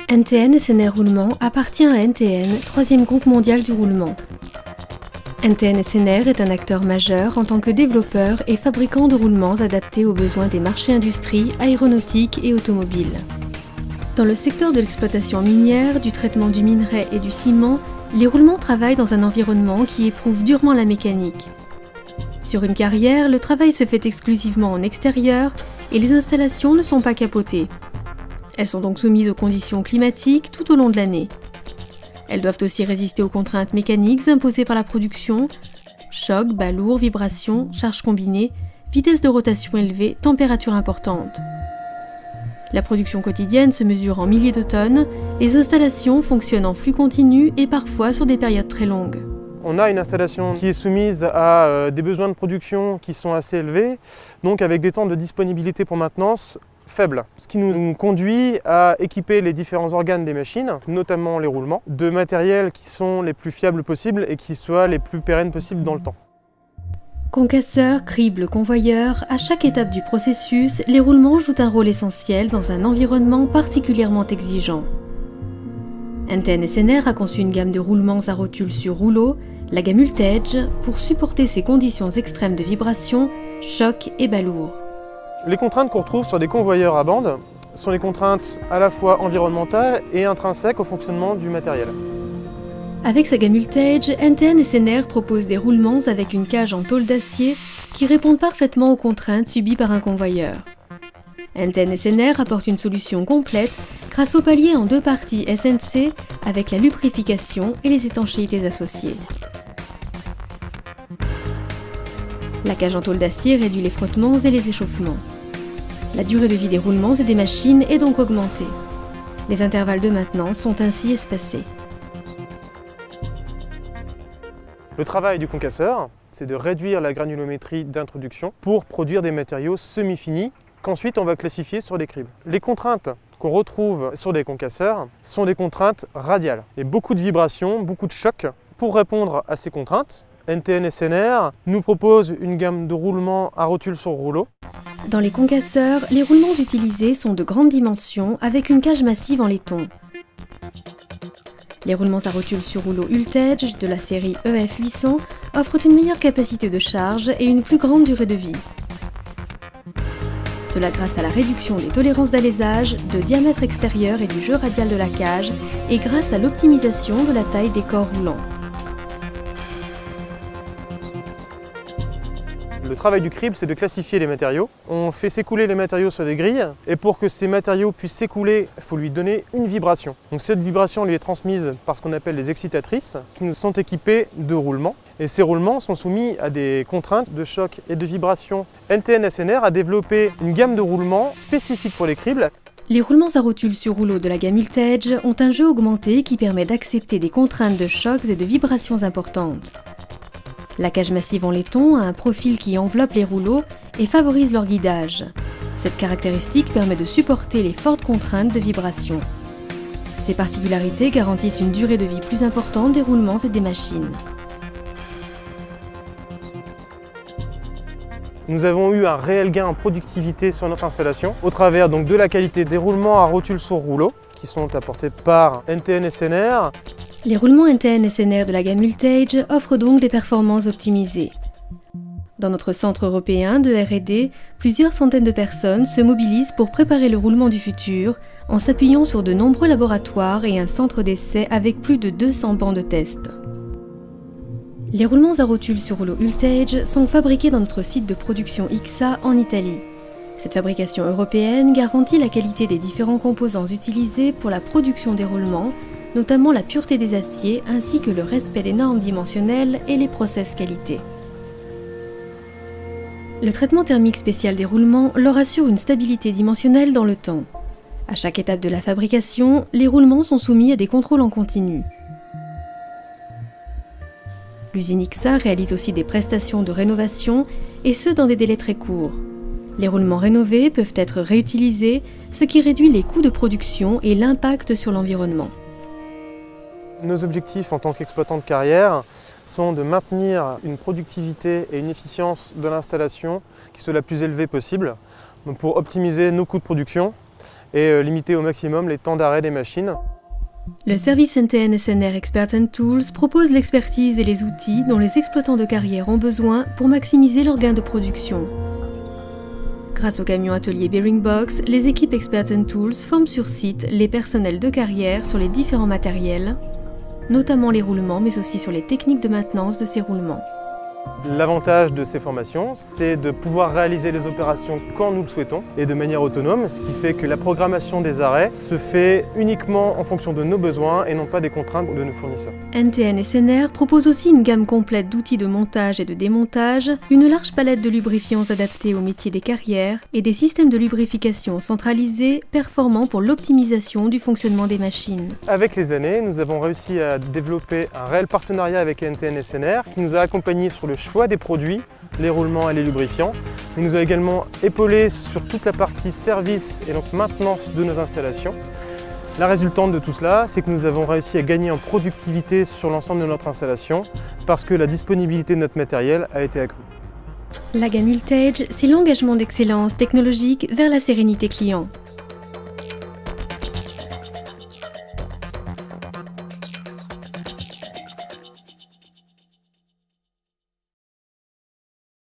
NTN SNR Roulement appartient à NTN, troisième groupe mondial du roulement. NTN SNR est un acteur majeur en tant que développeur et fabricant de roulements adaptés aux besoins des marchés industrie, aéronautique et automobile. Dans le secteur de l'exploitation minière, du traitement du minerai et du ciment, les roulements travaillent dans un environnement qui éprouve durement la mécanique. Sur une carrière, le travail se fait exclusivement en extérieur et les installations ne sont pas capotées. Elles sont donc soumises aux conditions climatiques tout au long de l'année. Elles doivent aussi résister aux contraintes mécaniques imposées par la production, choc, bas lourds, vibrations, charges combinées, vitesse de rotation élevée, température importante. La production quotidienne se mesure en milliers de tonnes, les installations fonctionnent en flux continu et parfois sur des périodes très longues. On a une installation qui est soumise à des besoins de production qui sont assez élevés, donc avec des temps de disponibilité pour maintenance faibles. Ce qui nous conduit à équiper les différents organes des machines, notamment les roulements, de matériels qui sont les plus fiables possibles et qui soient les plus pérennes possibles dans le temps. Concasseurs, cribles, convoyeurs, à chaque étape du processus, les roulements jouent un rôle essentiel dans un environnement particulièrement exigeant. NTN SNR a conçu une gamme de roulements à rotule sur rouleau, la gamme Ultedge, pour supporter ces conditions extrêmes de vibration, choc et bas lourd. Les contraintes qu'on retrouve sur des convoyeurs à bande sont les contraintes à la fois environnementales et intrinsèques au fonctionnement du matériel. Avec sa gamme Ultedge, NTN SNR propose des roulements avec une cage en tôle d'acier qui répondent parfaitement aux contraintes subies par un convoyeur. NTN SNR apporte une solution complète grâce au palier en 2 parties SNC avec la lubrification et les étanchéités associées. La cage en tôle d'acier réduit les frottements et les échauffements. La durée de vie des roulements et des machines est donc augmentée. Les intervalles de maintenance sont ainsi espacés. Le travail du concasseur, c'est de réduire la granulométrie d'introduction pour produire des matériaux semi-finis qu'ensuite on va classifier sur des cribles. Les contraintes qu'on retrouve sur des concasseurs sont des contraintes radiales. Et beaucoup de vibrations, beaucoup de chocs. Pour répondre à ces contraintes, NTN SNR nous propose une gamme de roulements à rotule sur rouleau. Dans les concasseurs, les roulements utilisés sont de grandes dimensions avec une cage massive en laiton. Les roulements à rotule sur rouleau Ultedge de la série EF800 offrent une meilleure capacité de charge et une plus grande durée de vie. Cela grâce à la réduction des tolérances d'alésage, de diamètre extérieur et du jeu radial de la cage et grâce à l'optimisation de la taille des corps roulants. Le travail du crible, c'est de classifier les matériaux. On fait s'écouler les matériaux sur des grilles et pour que ces matériaux puissent s'écouler, il faut lui donner une vibration. Donc cette vibration lui est transmise par ce qu'on appelle les excitatrices qui nous sont équipées de roulements. Et ces roulements sont soumis à des contraintes de choc et de vibration. NTN SNR a développé une gamme de roulements spécifiques pour les cribles. Les roulements à rotule sur rouleau de la gamme Ultedge ont un jeu augmenté qui permet d'accepter des contraintes de chocs et de vibrations importantes. La cage massive en laiton a un profil qui enveloppe les rouleaux et favorise leur guidage. Cette caractéristique permet de supporter les fortes contraintes de vibration. Ces particularités garantissent une durée de vie plus importante des roulements et des machines. Nous avons eu un réel gain en productivité sur notre installation au travers donc de la qualité des roulements à rotule sur rouleau qui sont apportés par NTN SNR. Les roulements NTN SNR de la gamme Ultedge offrent donc des performances optimisées. Dans notre centre européen de R&D, plusieurs centaines de personnes se mobilisent pour préparer le roulement du futur en s'appuyant sur de nombreux laboratoires et un centre d'essai avec plus de 200 bancs de test. Les roulements à rotule sur rouleau Ultedge sont fabriqués dans notre site de production IXA en Italie. Cette fabrication européenne garantit la qualité des différents composants utilisés pour la production des roulements, notamment la pureté des aciers ainsi que le respect des normes dimensionnelles et les process qualité. Le traitement thermique spécial des roulements leur assure une stabilité dimensionnelle dans le temps. À chaque étape de la fabrication, les roulements sont soumis à des contrôles en continu. L'usine IXA réalise aussi des prestations de rénovation, et ce dans des délais très courts. Les roulements rénovés peuvent être réutilisés, ce qui réduit les coûts de production et l'impact sur l'environnement. Nos objectifs en tant qu'exploitant de carrière sont de maintenir une productivité et une efficience de l'installation qui soit la plus élevée possible, donc pour optimiser nos coûts de production et limiter au maximum les temps d'arrêt des machines. Le service NTN SNR Experts & Tools propose l'expertise et les outils dont les exploitants de carrière ont besoin pour maximiser leurs gains de production. Grâce au camion atelier Bearing Box, les équipes Experts & Tools forment sur site les personnels de carrière sur les différents matériels, notamment les roulements, mais aussi sur les techniques de maintenance de ces roulements. L'avantage de ces formations, c'est de pouvoir réaliser les opérations quand nous le souhaitons et de manière autonome, ce qui fait que la programmation des arrêts se fait uniquement en fonction de nos besoins et non pas des contraintes de nos fournisseurs. NTN SNR propose aussi une gamme complète d'outils de montage et de démontage, une large palette de lubrifiants adaptés au métier des carrières et des systèmes de lubrification centralisés performants pour l'optimisation du fonctionnement des machines. Avec les années, nous avons réussi à développer un réel partenariat avec NTN SNR qui nous a accompagnés sur le choix des produits, les roulements et les lubrifiants. Il nous a également épaulés sur toute la partie service et donc maintenance de nos installations. La résultante de tout cela, c'est que nous avons réussi à gagner en productivité sur l'ensemble de notre installation parce que la disponibilité de notre matériel a été accrue. La gamme Ultage, c'est l'engagement d'excellence technologique vers la sérénité client.